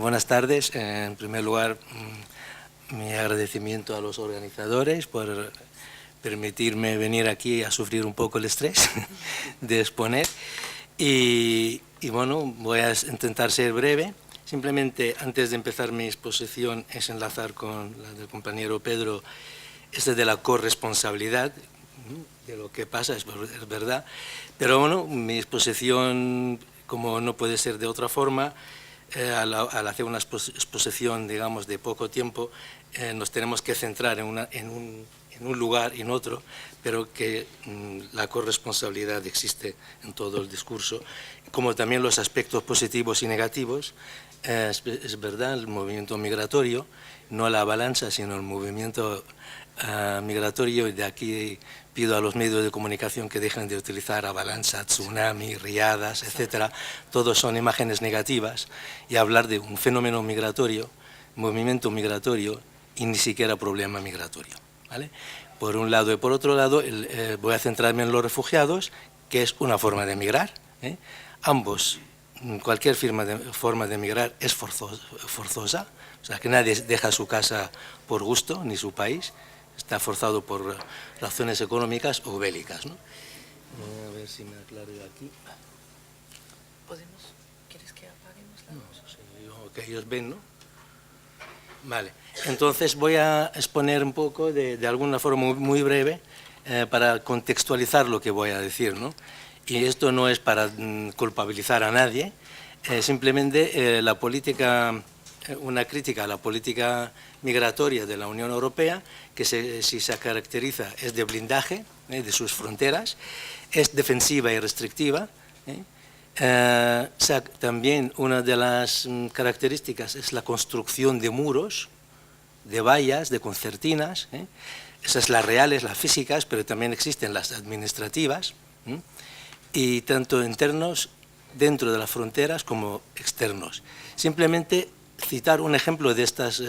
Buenas tardes. En primer lugar, mi agradecimiento a los organizadores por permitirme venir aquí a sufrir un poco el estrés de exponer. Y bueno, voy a intentar ser breve. Simplemente, antes de empezar mi exposición, es enlazar con la del compañero Pedro, de la corresponsabilidad de lo que pasa, es verdad. Pero bueno, mi exposición, como no puede ser de otra forma, al hacer una exposición, digamos, de poco tiempo, nos tenemos que centrar en un lugar y en otro, pero que la corresponsabilidad existe en todo el discurso, como también los aspectos positivos y negativos. Es verdad, el movimiento migratorio, no la avalancha, sino el movimiento migratorio, y de aquí pido a los medios de comunicación que dejen de utilizar avalancha, tsunami, riadas, etcétera. Todos son imágenes negativas, y hablar de un fenómeno migratorio, movimiento migratorio, y ni siquiera problema migratorio, ¿vale? Por un lado. Y por otro lado, voy a centrarme en los refugiados, que es una forma de migrar. Ambos, cualquier forma de migrar es forzosa, o sea, que nadie deja su casa por gusto, ni su país. Está forzado por razones económicas o bélicas, ¿no? A ver si me aclaro aquí. ¿Quieres que apaguemos la luz? No, sí, que ellos ven, ¿no? Vale. Entonces voy a exponer un poco, de alguna forma muy breve, para contextualizar lo que voy a decir, ¿no? Y esto no es para culpabilizar a nadie, simplemente la política, una crítica a la política migratoria de la Unión Europea, que si se caracteriza es de blindaje de sus fronteras, es defensiva y restrictiva. También una de las características es la construcción de muros, de vallas, de concertinas. Esas las reales, las físicas, pero también existen las administrativas, y tanto internos dentro de las fronteras como externos. Simplemente citar un ejemplo de estas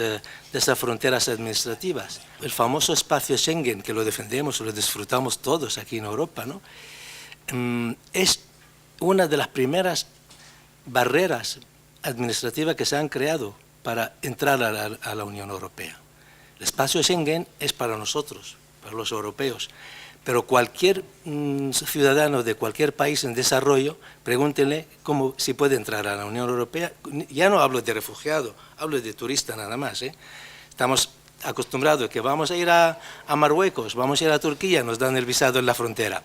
fronteras administrativas. El famoso espacio Schengen, que lo defendemos, lo disfrutamos todos aquí en Europa, ¿no? Es una de las primeras barreras administrativas que se han creado para entrar a la Unión Europea. El espacio Schengen es para nosotros, para los europeos, pero cualquier ciudadano de cualquier país en desarrollo, pregúntenle si puede entrar a la Unión Europea. Ya no hablo de refugiado, hablo de turista nada más. Estamos acostumbrados a que vamos a ir a Marruecos, vamos a ir a Turquía, nos dan el visado en la frontera.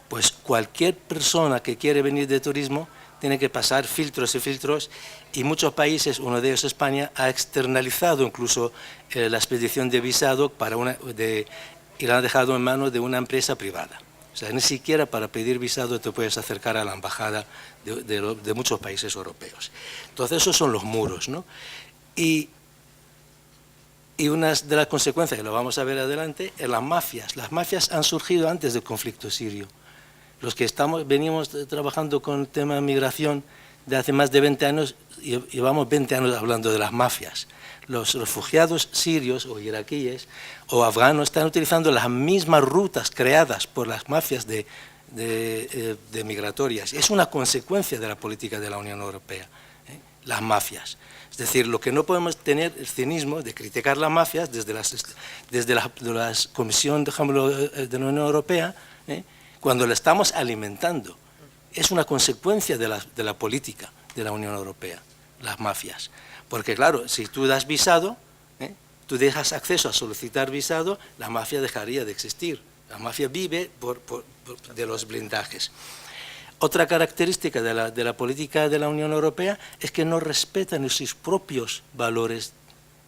Pues cualquier persona que quiere venir de turismo tiene que pasar filtros y filtros, y muchos países, uno de ellos España, ha externalizado incluso la expedición de visado y la han dejado en manos de una empresa privada. O sea, ni siquiera para pedir visado te puedes acercar a la embajada de muchos países europeos. Entonces esos son los muros, ¿no? Y una de las consecuencias, que lo vamos a ver adelante, es las mafias. Las mafias han surgido antes del conflicto sirio. Los que venimos trabajando con el tema de migración de hace más de 20 años, llevamos 20 años hablando de las mafias. Los refugiados sirios o iraquíes o afganos están utilizando las mismas rutas creadas por las mafias de migratorias. Es una consecuencia de la política de la Unión Europea, las mafias. Es decir, lo que no podemos tener el cinismo de criticar las mafias desde la Comisión de la Unión Europea, cuando la estamos alimentando. Es una consecuencia de la política de la Unión Europea, las mafias. Porque claro, si tú das visado, tú dejas acceso a solicitar visado, la mafia dejaría de existir. La mafia vive de los blindajes. Otra característica de la política de la Unión Europea es que no respetan sus propios valores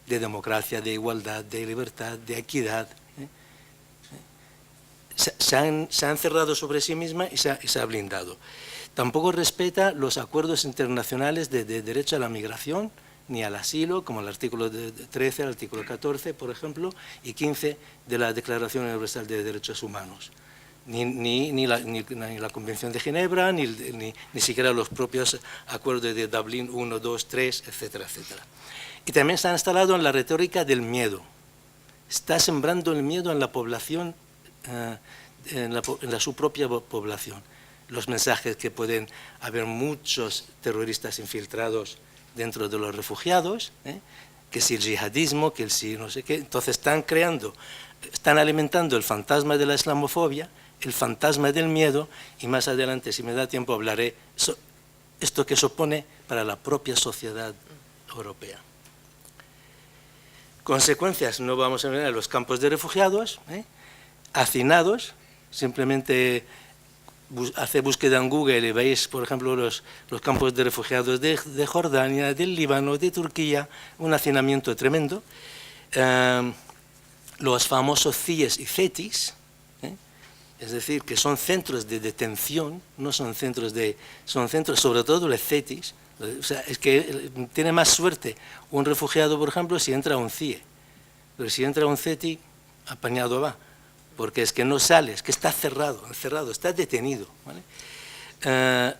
de democracia, de igualdad, de libertad, de equidad. Se han cerrado sobre sí misma y se ha blindado. Tampoco respeta los acuerdos internacionales de derecho a la migración ni al asilo, como el artículo 13, el artículo 14, por ejemplo, y 15 de la Declaración Universal de Derechos Humanos. Ni la Convención de Ginebra, ni siquiera los propios acuerdos de Dublín 1, 2, 3, etcétera, etcétera. Y también se ha instalado en la retórica del miedo. Está sembrando el miedo en la población, en su propia población. los mensajes que pueden haber muchos terroristas infiltrados dentro de los refugiados, que si el yihadismo, que el si no sé qué. Entonces están alimentando el fantasma de la islamofobia, el fantasma del miedo, y más adelante, si me da tiempo, hablaré esto que supone para la propia sociedad europea. Consecuencias, no vamos a ver los campos de refugiados, hacinados, simplemente hace búsqueda en Google y veis, por ejemplo, los campos de refugiados de Jordania, del Líbano, de Turquía, un hacinamiento tremendo. Los famosos CIES y CETIs, es decir, que son centros de detención, no son centros son centros, sobre todo los CETIs. O sea, es que tiene más suerte un refugiado, por ejemplo, si entra a un CIE, pero si entra a un CETI, apañado va, porque es que no sale, es que está encerrado, está detenido, ¿vale?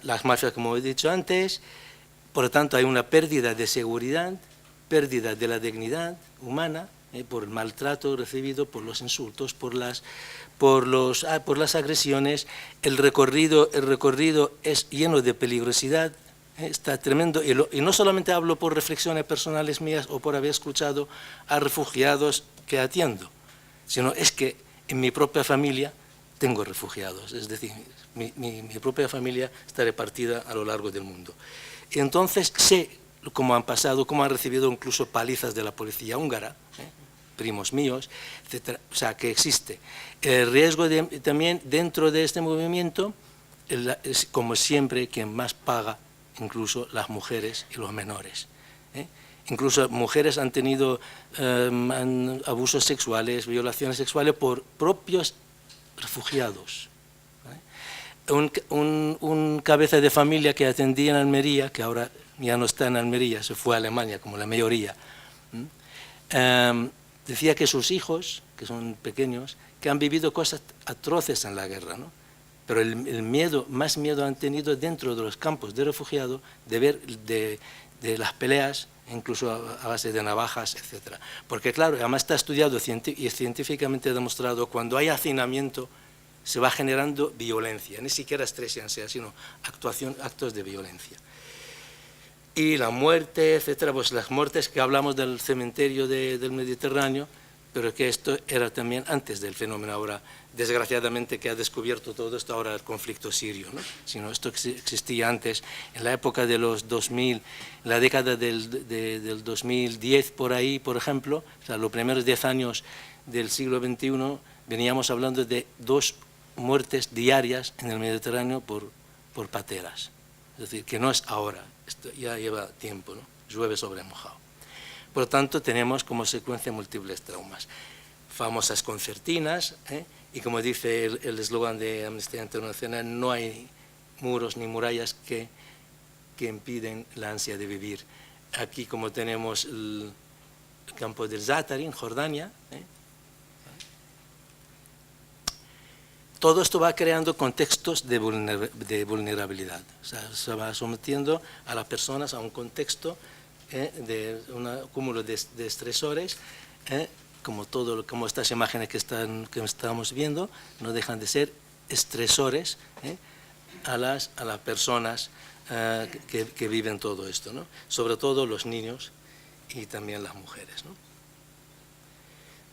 Las mafias, como he dicho antes, por lo tanto hay una pérdida de seguridad, pérdida de la dignidad humana, por el maltrato recibido, por los insultos, por las agresiones. El recorrido es lleno de peligrosidad, está tremendo, y no solamente hablo por reflexiones personales mías o por haber escuchado a refugiados que atiendo, sino es que en mi propia familia tengo refugiados, es decir, mi propia familia está repartida a lo largo del mundo. Y entonces sé cómo han pasado, cómo han recibido incluso palizas de la policía húngara, primos míos, etc. O sea, que existe. El riesgo también dentro de este movimiento, es, como siempre, quien más paga, incluso las mujeres y los menores. Incluso mujeres han tenido abusos sexuales, violaciones sexuales por propios refugiados. Un cabeza de familia que atendía en Almería, que ahora ya no está en Almería, se fue a Alemania, como la mayoría, decía que sus hijos, que son pequeños, que han vivido cosas atroces en la guerra, ¿no? Pero el miedo, más miedo han tenido dentro de los campos de refugiados, de ver de las peleas, incluso a base de navajas, etc. Porque claro, además está estudiado y científicamente demostrado, cuando hay hacinamiento se va generando violencia, ni siquiera estrés y ansiedad, sino actos de violencia. Y la muerte, etc., pues las muertes que hablamos del cementerio del Mediterráneo, pero que esto era también antes del fenómeno ahora, desgraciadamente, que ha descubierto todo esto ahora el conflicto sirio, ¿no? Sino esto existía antes, en la época de los 2000, en la década del 2010 por ahí, por ejemplo, o sea, los primeros 10 años del siglo XXI, veníamos hablando de 2 muertes diarias en el Mediterráneo por pateras. Es decir, que no es ahora, esto ya lleva tiempo, ¿no? Llueve sobre mojado. Por lo tanto, tenemos como secuencia múltiples traumas. Famosas concertinas, y como dice el eslogan de Amnistía Internacional, no hay muros ni murallas que impiden la ansia de vivir. Aquí, como tenemos el campo del Zatari, en Jordania, todo esto va creando contextos de vulnerabilidad. O sea, se va sometiendo a las personas a un contexto de un cúmulo de estresores, como estas imágenes que estamos viendo, no dejan de ser estresores a las personas que viven todo esto, ¿no? Sobre todo los niños y también las mujeres, ¿no?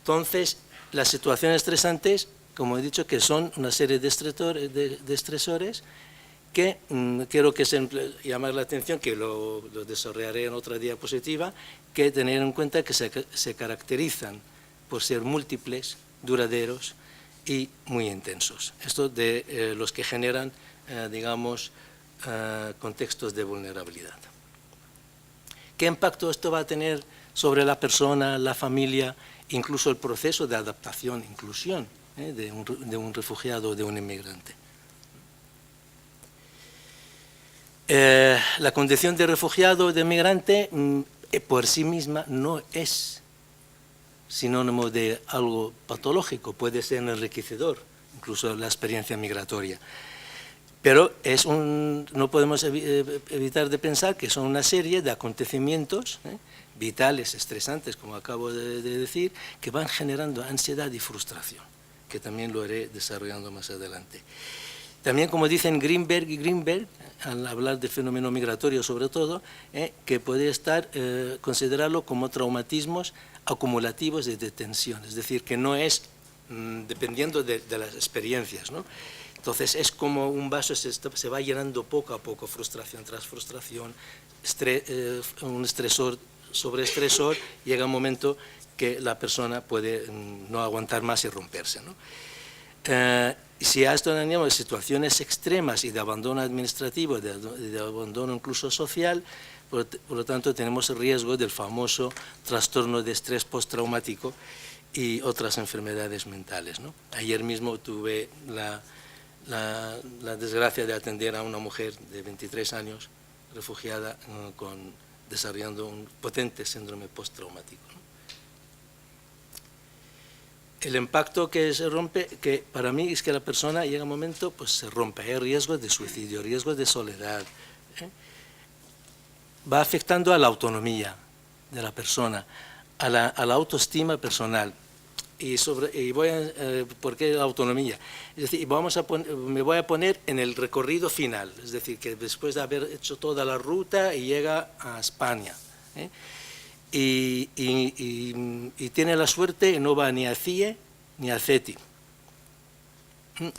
Entonces, las situaciones estresantes, como he dicho, que son una serie de estresores que quiero llamar la atención, que lo desarrollaré en otra diapositiva, que tener en cuenta que se caracterizan por ser múltiples, duraderos y muy intensos. Esto de los que generan, digamos, contextos de vulnerabilidad. ¿Qué impacto esto va a tener sobre la persona, la familia, incluso el proceso de adaptación, inclusión de un refugiado o de un inmigrante? La condición de refugiado o de inmigrante por sí misma no es sinónimo de algo patológico, puede ser enriquecedor, incluso la experiencia migratoria. Pero no podemos evitar de pensar que son una serie de acontecimientos vitales, estresantes, como acabo de decir, que van generando ansiedad y frustración, que también lo iré desarrollando más adelante. También, como dicen Greenberg y Greenberg, al hablar del fenómeno migratorio sobre todo, que puede estar, considerarlo como traumatismos acumulativos de tensión, es decir, que no es dependiendo de las experiencias, ¿no? Entonces es como un vaso se va llenando poco a poco, frustración tras frustración, un estresor sobre estresor, llega un momento que la persona puede no aguantar más y romperse, ¿no? Si a esto añadimos situaciones extremas y de abandono administrativo, de abandono incluso social, por lo tanto tenemos el riesgo del famoso trastorno de estrés postraumático y otras enfermedades mentales, ¿no? Ayer mismo tuve la desgracia de atender a una mujer de 23 años, refugiada, desarrollando un potente síndrome postraumático, ¿no? El impacto que se rompe, que para mí es que la persona llega un momento, pues se rompe, hay riesgos de suicidio, riesgos de soledad, va afectando a la autonomía de la persona, a la autoestima personal. ¿Por qué la autonomía? Es decir, me voy a poner en el recorrido final, es decir, que después de haber hecho toda la ruta y llega a España, y tiene la suerte, no va ni a CIE ni a CETI,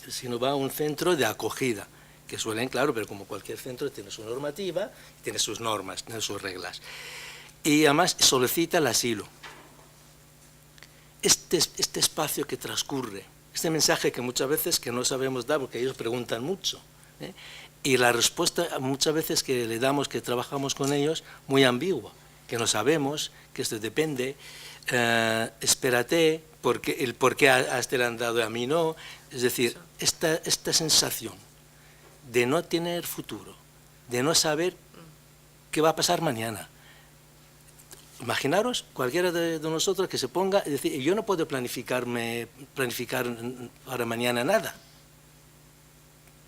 sino va a un centro de acogida, que suelen, claro, pero como cualquier centro tiene su normativa, tiene sus normas, tiene sus reglas, y además solicita el asilo. Este espacio que transcurre, este mensaje que muchas veces que no sabemos dar porque ellos preguntan mucho, y la respuesta muchas veces que le damos, que trabajamos con ellos, muy ambigua, que no sabemos, que esto depende, espérate, el por qué a este le han dado y a mí no, es decir, esta sensación de no tener futuro, de no saber qué va a pasar mañana. Imaginaros cualquiera de nosotros que se ponga y decir, yo no puedo planificar para mañana nada.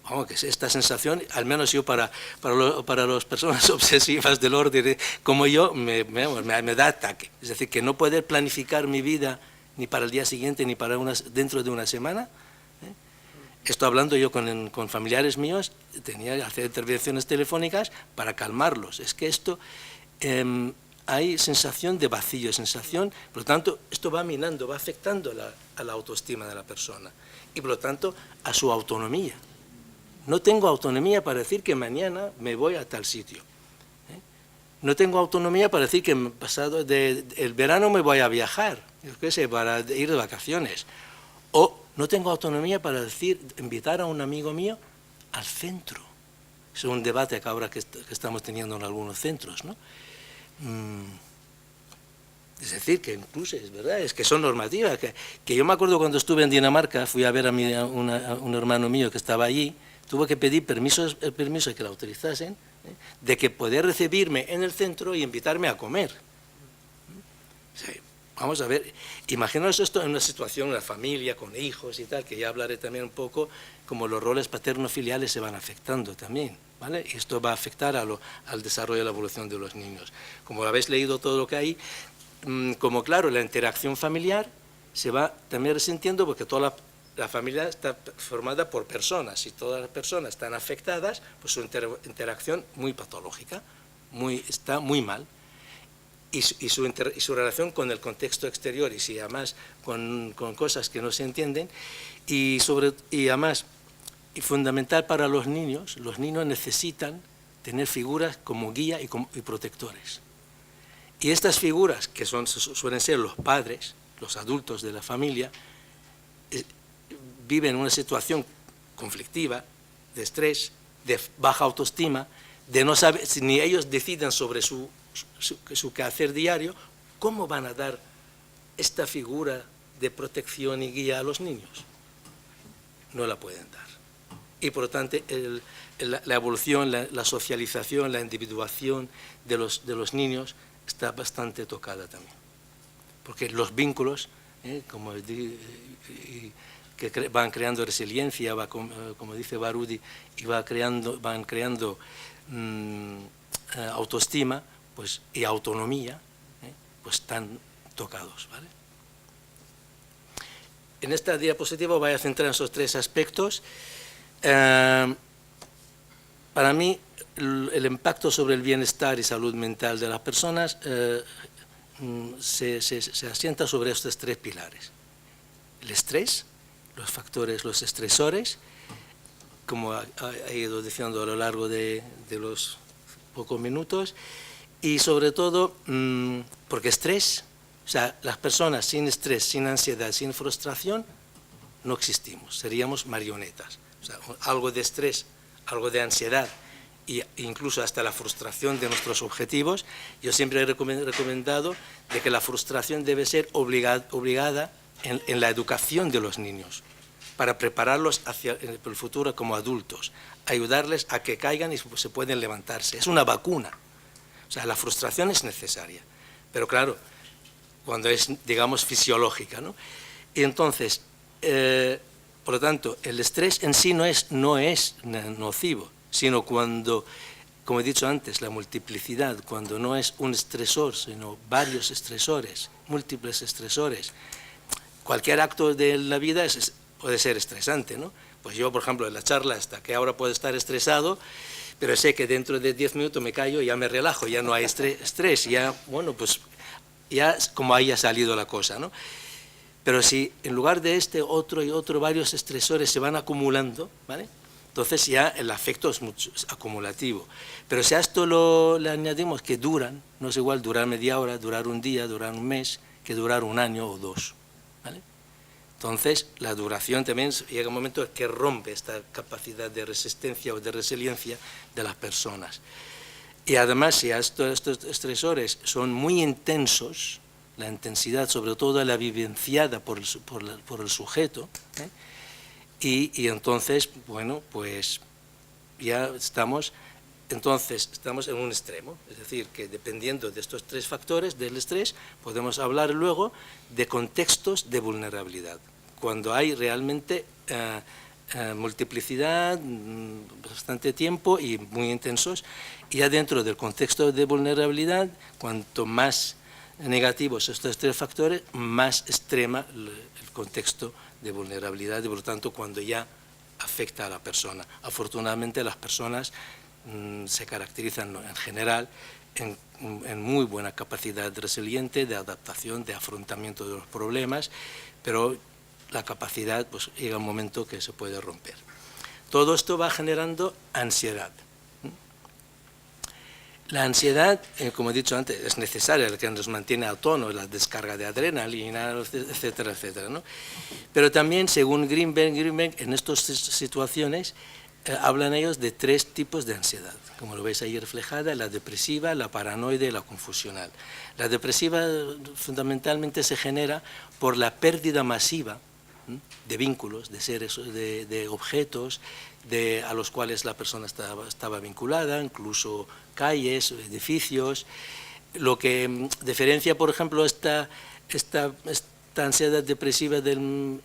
Vamos, que esta sensación, al menos yo para las personas obsesivas del orden como yo, me da ataque. Es decir, que no poder planificar mi vida ni para el día siguiente ni para dentro de una semana. Esto hablando yo con familiares míos, tenía que hacer intervenciones telefónicas para calmarlos. Es que esto... hay sensación de vacío, por lo tanto, esto va minando, va afectando a la autoestima de la persona y, por lo tanto, a su autonomía. No tengo autonomía para decir que mañana me voy a tal sitio. No tengo autonomía para decir que pasado el verano me voy a viajar, yo qué sé, para ir de vacaciones. O no tengo autonomía para invitar a un amigo mío al centro. Es un debate que ahora que estamos teniendo en algunos centros, ¿no? Es decir, que incluso es verdad, es que son normativas, que yo me acuerdo cuando estuve en Dinamarca, fui a ver a un hermano mío que estaba allí, tuve que pedir el permiso de que la autorizasen, de que poder recibirme en el centro y invitarme a comer. Sí, vamos a ver, imaginaos esto en una situación, una familia con hijos y tal, que ya hablaré también un poco, como los roles paterno-filiales se van afectando también, ¿vale? Y esto va a afectar al desarrollo de la evolución de los niños. Como habéis leído todo lo que hay, como claro, la interacción familiar se va también resintiendo porque toda la familia está formada por personas y todas las personas están afectadas, pues su interacción muy patológica, está muy mal. Y su relación con el contexto exterior y si además con cosas que no se entienden y además y fundamental para los niños necesitan tener figuras como guía y protectores. Y estas figuras, que suelen ser los padres, los adultos de la familia, viven una situación conflictiva, de estrés, de baja autoestima, de no saber, si ni ellos deciden sobre su quehacer diario, ¿cómo van a dar esta figura de protección y guía a los niños? No la pueden dar. Y por lo tanto, la evolución, la socialización, la individuación de los niños está bastante tocada también. Porque los vínculos, que van creando resiliencia, como dice Barudi, y van creando autoestima, pues, y autonomía, pues están tocados, ¿vale? En esta diapositiva voy a centrar en esos tres aspectos. Para mí, el impacto sobre el bienestar y salud mental de las personas se asienta sobre estos tres pilares. El estrés, los factores, los estresores, como he ido diciendo a lo largo de los pocos minutos, y sobre todo, porque estrés, o sea, las personas sin estrés, sin ansiedad, sin frustración, no existimos, seríamos marionetas. O sea, algo de estrés, algo de ansiedad, e incluso hasta la frustración de nuestros objetivos. Yo siempre he recomendado de que la frustración debe ser obligada en la educación de los niños, para prepararlos hacia el futuro como adultos, ayudarles a que caigan y se pueden levantarse. Es una vacuna. O sea, la frustración es necesaria, pero claro, cuando es, digamos, fisiológica, ¿no? Y entonces, por lo tanto, el estrés en sí no es nocivo, sino cuando, como he dicho antes, la multiplicidad, cuando no es un estresor, sino varios estresores, múltiples estresores. Cualquier acto de la vida puede ser estresante, ¿no? Pues yo, por ejemplo, en la charla esta, que ahora puedo estar estresado, pero sé que dentro de 10 minutos me callo y ya me relajo, ya no hay estrés, ya, bueno, pues ya como haya salido la cosa, ¿no? Pero si en lugar de otro y otro, varios estresores se van acumulando, ¿vale? Entonces ya el afecto es acumulativo. Pero si a esto le añadimos que duran, no es igual durar media hora, durar un día, durar un mes, que durar un año o dos, ¿vale? Entonces, la duración también llega un momento que rompe esta capacidad de resistencia o de resiliencia de las personas. Y además, si estos estresores son muy intensos, la intensidad, sobre todo la vivenciada por el sujeto, y entonces, bueno, pues ya estamos en un extremo, es decir, que dependiendo de estos tres factores del estrés, podemos hablar luego de contextos de vulnerabilidad, cuando hay realmente multiplicidad, bastante tiempo y muy intensos, y ya dentro del contexto de vulnerabilidad, cuanto más negativos estos tres factores, más extrema el contexto de vulnerabilidad y por lo tanto cuando ya afecta a la persona. Afortunadamente las personas se caracterizan en general en muy buena capacidad resiliente, de adaptación, de afrontamiento de los problemas, pero la capacidad pues llega un momento que se puede romper. Todo esto va generando ansiedad. La ansiedad, como he dicho antes, es necesaria, la que nos mantiene a tono, la descarga de adrenalina, etcétera, etcétera, ¿no? Pero también, según Greenberg, en estas situaciones hablan ellos de tres tipos de ansiedad, como lo veis ahí reflejada: la depresiva, la paranoide y la confusional. La depresiva fundamentalmente se genera por la pérdida masiva de vínculos, de seres, de objetos a los cuales la persona estaba vinculada, incluso calles, edificios. Lo que diferencia, por ejemplo, esta ansiedad depresiva del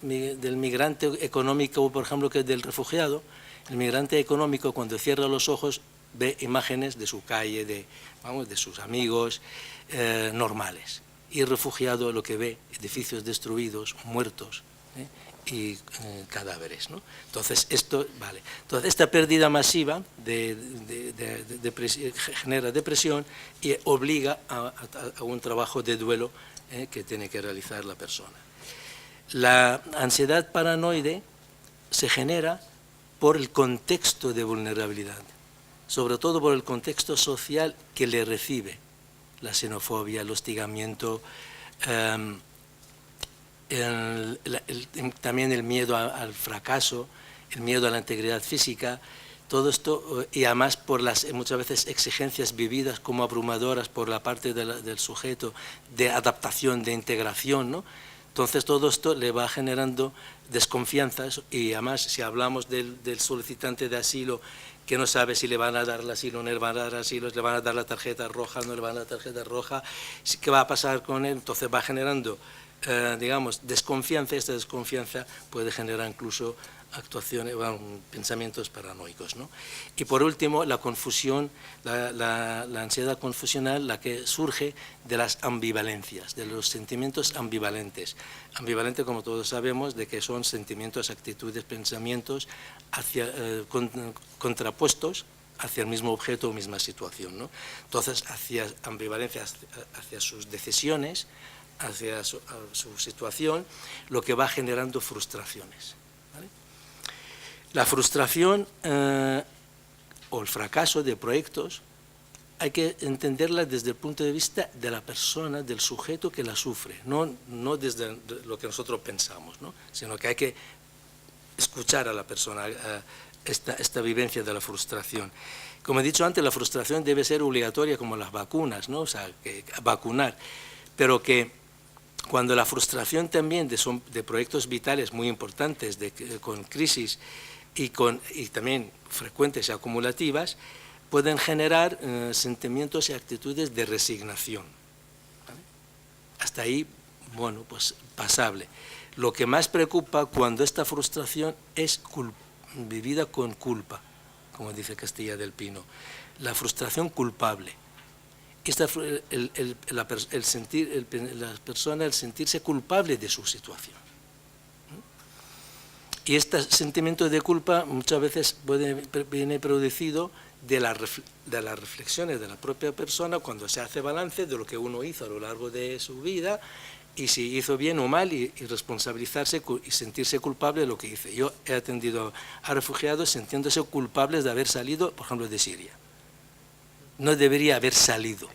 migrante económico, por ejemplo, que del refugiado. El migrante económico, cuando cierra los ojos, ve imágenes de su calle, de sus amigos normales. Y el refugiado lo que ve, edificios destruidos, muertos, y cadáveres, ¿no? Entonces, Entonces, esta pérdida masiva genera depresión y obliga a un trabajo de duelo que tiene que realizar la persona. La ansiedad paranoide se genera por el contexto de vulnerabilidad, sobre todo por el contexto social que le recibe, la xenofobia, el hostigamiento, también el miedo al fracaso, el miedo a la integridad física, todo esto, y además por las muchas veces exigencias vividas como abrumadoras por la parte del sujeto, de adaptación, de integración, ¿no? Entonces todo esto le va generando desconfianzas, y además si hablamos del solicitante de asilo que no sabe si le van a dar el asilo o no le van a dar asilo, le van a dar la tarjeta roja, no le van a dar la tarjeta roja, ¿qué va a pasar con él? Entonces va generando digamos, desconfianza. Esta desconfianza puede generar incluso actuaciones, bueno, pensamientos paranoicos, ¿no? Y por último, la confusión, la ansiedad confusional, la que surge de las ambivalencias, de los sentimientos ambivalentes. Ambivalente, como todos sabemos, de que son sentimientos, actitudes, pensamientos contrapuestos hacia el mismo objeto o misma situación, ¿no? Entonces, hacia ambivalencia, hacia sus decisiones, hacia su situación, lo que va generando frustraciones. ¿Vale? La frustración o el fracaso de proyectos hay que entenderla desde el punto de vista de la persona, del sujeto que la sufre, no desde lo que nosotros pensamos, ¿no? Sino que hay que escuchar a la persona esta vivencia de la frustración. Como he dicho antes, la frustración debe ser obligatoria como las vacunas, ¿no? O sea, vacunar, pero que cuando la frustración también de proyectos vitales muy importantes, con crisis y también frecuentes y acumulativas, pueden generar sentimientos y actitudes de resignación. ¿Vale? Hasta ahí, bueno, pues pasable. Lo que más preocupa cuando esta frustración es vivida con culpa, como dice Castilla del Pino, la frustración culpable. La persona, el sentirse culpable de su situación. Y este sentimiento de culpa muchas veces viene producido de las reflexiones de la propia persona cuando se hace balance de lo que uno hizo a lo largo de su vida y si hizo bien o mal y responsabilizarse y sentirse culpable de lo que hice. Yo he atendido a refugiados sintiéndose culpables de haber salido, por ejemplo, de Siria. No debería haber salido,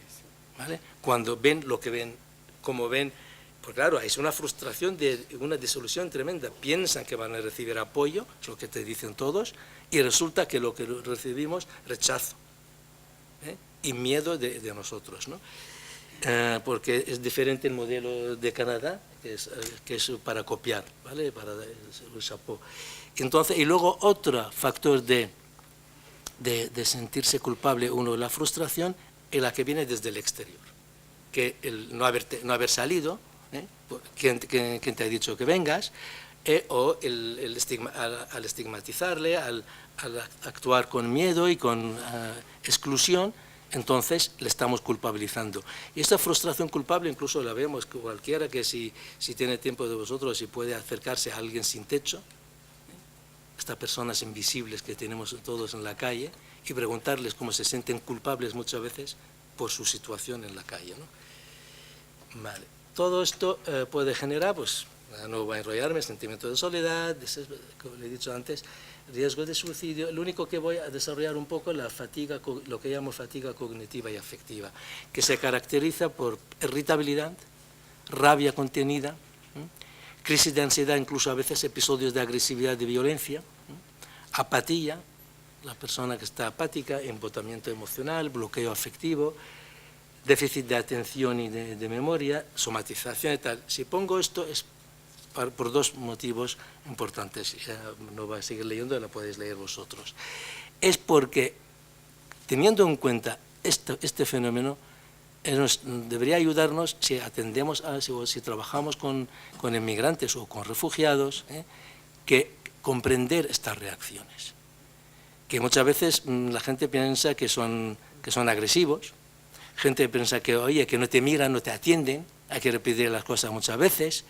¿vale? Cuando ven lo que ven, como ven, pues claro, es una frustración, una desilusión tremenda. Piensan que van a recibir apoyo, es lo que te dicen todos, y resulta que lo que recibimos, rechazo, y miedo de nosotros, ¿no? Porque es diferente el modelo de Canadá, que es para copiar, ¿vale? Para el chapeau. Entonces, y luego otro factor de sentirse culpable uno, la frustración, es la que viene desde el exterior, que el no haber salido, ¿quién te ha dicho que vengas? O al estigmatizarle, al actuar con miedo y con exclusión, entonces le estamos culpabilizando. Y esta frustración culpable incluso la vemos cualquiera que si tiene tiempo de vosotros y puede acercarse a alguien sin techo, estas personas invisibles que tenemos todos en la calle, y preguntarles cómo se sienten culpables muchas veces por su situación en la calle, ¿no? Vale. Todo esto puede generar, pues, no voy a enrollarme, sentimiento de soledad, como le he dicho antes, riesgo de suicidio. Lo único que voy a desarrollar un poco es la fatiga, lo que llamo fatiga cognitiva y afectiva, que se caracteriza por irritabilidad, rabia contenida, crisis de ansiedad, incluso a veces episodios de agresividad, de violencia, apatía, la persona que está apática, embotamiento emocional, bloqueo afectivo, déficit de atención y de memoria, somatización y tal. Si pongo esto es por dos motivos importantes. No voy a seguir leyendo, la podéis leer vosotros. Es porque, teniendo en cuenta este fenómeno, debería ayudarnos si atendemos si trabajamos con inmigrantes o con refugiados, que comprender estas reacciones. Que muchas veces la gente piensa que son agresivos, gente piensa que, oye, que no te miran, no te atienden, hay que repetir las cosas muchas veces,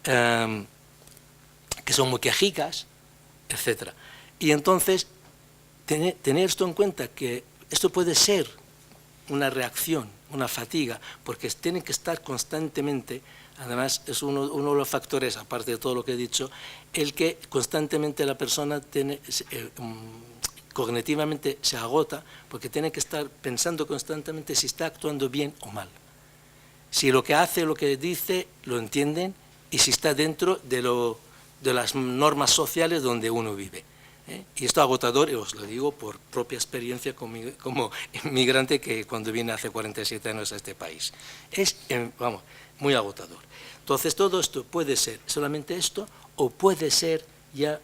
que son muy quejicas, etc. Y entonces, tener esto en cuenta, que esto puede ser una reacción, una fatiga, porque tienen que estar constantemente, además es uno de los factores, aparte de todo lo que he dicho, el que constantemente la persona cognitivamente se agota, porque tiene que estar pensando constantemente si está actuando bien o mal. Si lo que hace, lo que dice, lo entienden, y si está dentro de las normas sociales donde uno vive. Y esto es agotador, y os lo digo por propia experiencia como inmigrante que cuando vine hace 47 años a este país. Es, vamos, muy agotador. Entonces todo esto puede ser solamente esto, o puede ser ya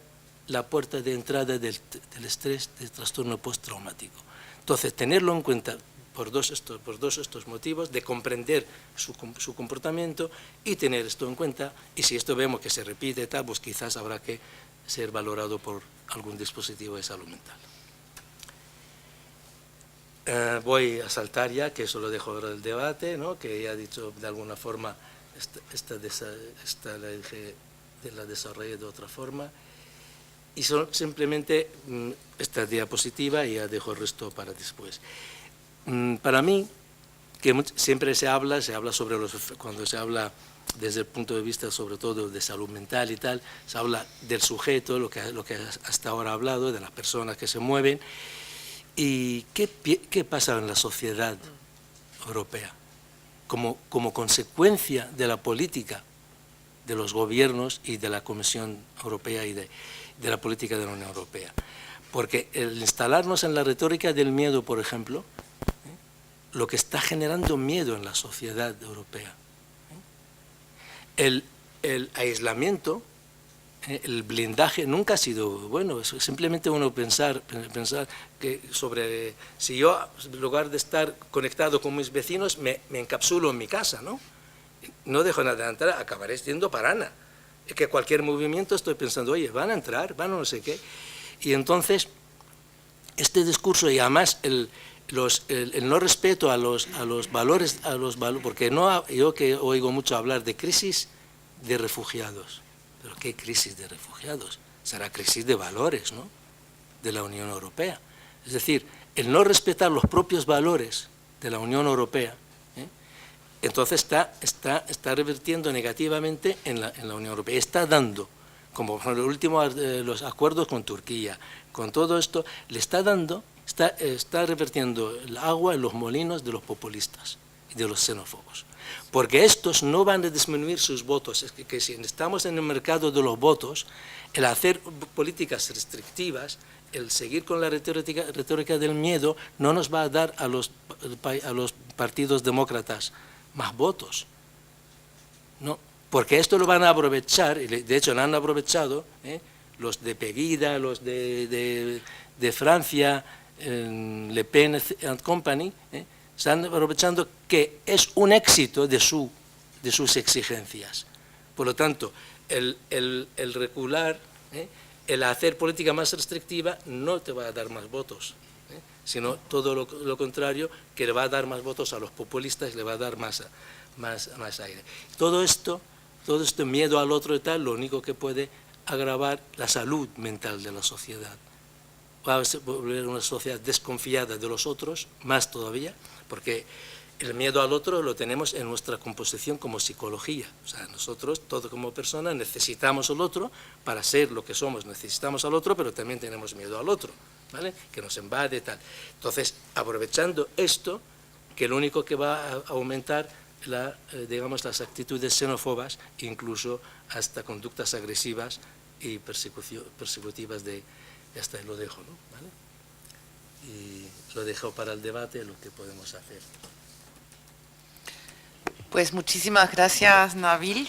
la puerta de entrada del estrés, del trastorno postraumático. Entonces tenerlo en cuenta por dos estos motivos, de comprender su comportamiento y tener esto en cuenta, y si esto vemos que se repite, tal, pues quizás habrá que ser valorado por algún dispositivo de salud mental. Voy a saltar ya, que eso lo dejo ahora del debate, ¿no? Que ya he dicho de alguna forma, esta la desarrollé de otra forma. Y son simplemente esta diapositiva y ya dejo el resto para después. Para mí, que siempre se habla sobre cuando se habla desde el punto de vista sobre todo de salud mental y tal, se habla del sujeto, lo que hasta ahora he hablado, de las personas que se mueven. ¿Y qué pasa en la sociedad europea? Como consecuencia de la política de los gobiernos y de la Comisión Europea y de la política de la Unión Europea. Porque el instalarnos en la retórica del miedo, por ejemplo, lo que está generando miedo en la sociedad europea. El aislamiento, el blindaje nunca ha sido bueno. Es simplemente uno pensar que sobre si yo, en lugar de estar conectado con mis vecinos, me encapsulo en mi casa, ¿no? No dejo nada de entrar, acabaré siendo parana. Es que cualquier movimiento estoy pensando, oye, van a entrar, van a no sé qué. Y entonces, este discurso y además el no respeto a los valores, porque yo que oigo mucho hablar de crisis de refugiados. ¿Pero qué crisis de refugiados? Será crisis de valores, ¿no?, de la Unión Europea. Es decir, el no respetar los propios valores de la Unión Europea, entonces está revirtiendo negativamente en la Unión Europea. Está dando, como por ejemplo, los acuerdos con Turquía, con todo esto, le está dando, está revirtiendo el agua en los molinos de los populistas y de los xenófobos. Porque estos no van a disminuir sus votos. Es que si estamos en el mercado de los votos, el hacer políticas restrictivas, el seguir con la retórica del miedo, no nos va a dar a los partidos demócratas más votos. No, porque esto lo van a aprovechar, y de hecho lo han aprovechado, los de Pegida, los de Francia, Le Pen and Company, están aprovechando que es un éxito de sus exigencias. Por lo tanto, el recular, el hacer política más restrictiva no te va a dar más votos, sino todo lo contrario, que le va a dar más votos a los populistas y le va a dar más aire. Todo esto miedo al otro y tal, lo único que puede agravar la salud mental de la sociedad. Va a volver una sociedad desconfiada de los otros, más todavía, porque el miedo al otro lo tenemos en nuestra composición como psicología. O sea, nosotros, todos como personas, necesitamos al otro para ser lo que somos. Necesitamos al otro, pero también tenemos miedo al otro, ¿vale?, que nos invade y tal. Entonces, aprovechando esto, que lo único que va a aumentar digamos, las actitudes xenófobas, incluso hasta conductas agresivas y persecutivas ya está, lo dejo, ¿no? ¿Vale? Y lo dejo para el debate, lo que podemos hacer. Pues muchísimas gracias, Nabil.